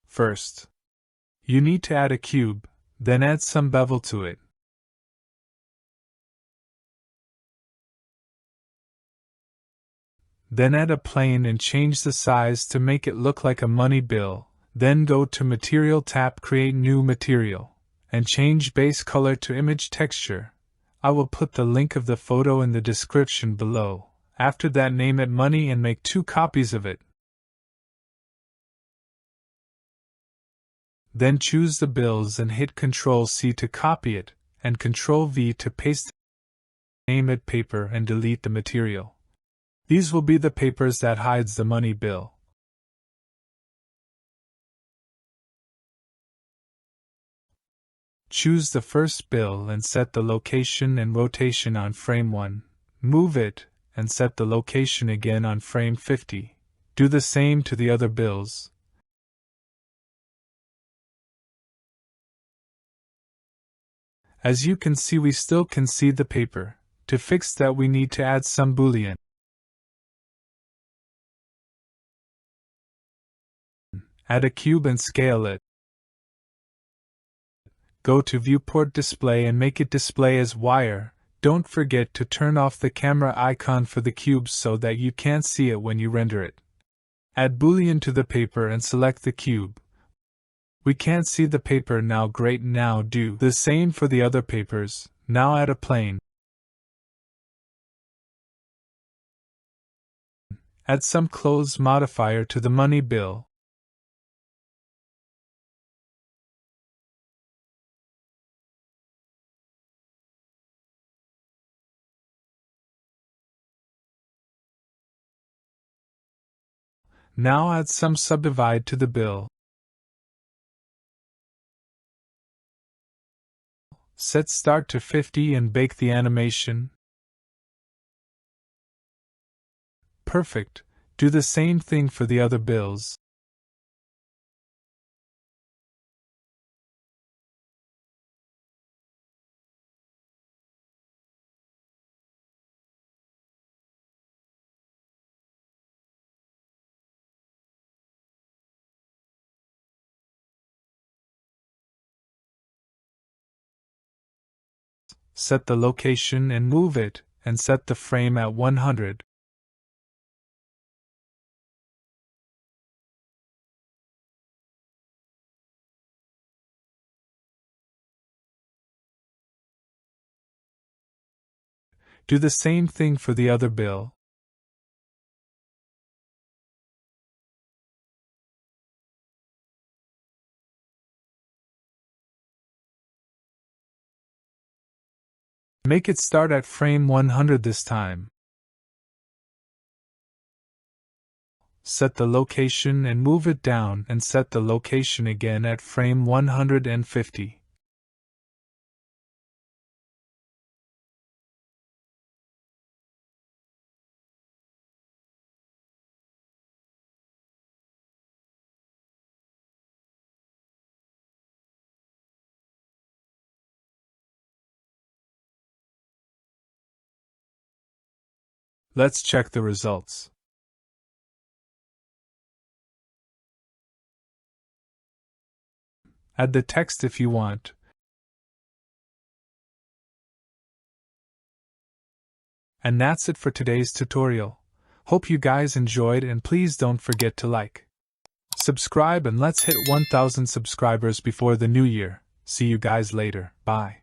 First, you need to add a cube, then add some bevel to it. Then add a plane and change the size to make it look like a money bill. Then go to Material tab, Create New Material, and change base color to Image Texture. I will put the link of the photo in the description below. After that, name it Money and make 2 copies of it. Then choose the bills and hit Ctrl+C to copy it, and Ctrl+V to paste it. Name it Paper and delete the material. These will be the papers that hides the money bill. Choose the first bill and set the location and rotation on frame 1. Move it, and set the location again on frame 50. Do the same to the other bills. As you can see, we still can see the paper. To fix that, we need to add some boolean. Add a cube and scale it. Go to Viewport Display and make it display as wire. Don't forget to turn off the camera icon for the cubes so that you can't see it when you render it. Add boolean to the paper and select the cube. We can't see the paper now. Great, now do the same for the other papers. Now add a plane. Add some close modifier to the money bill. Now add some subdivide to the bill. Set start to 50 and bake the animation. Perfect. Do the same thing for the other bills. Set the location and move it, and set the frame at 100. Do the same thing for the other bill. Make it start at frame 100 this time. Set the location and move it down and set the location again at frame 150. Let's check the results. Add the text if you want. And that's it for today's tutorial. Hope you guys enjoyed, and please don't forget to like, subscribe, and let's hit 1,000 subscribers before the new year. See you guys later. Bye.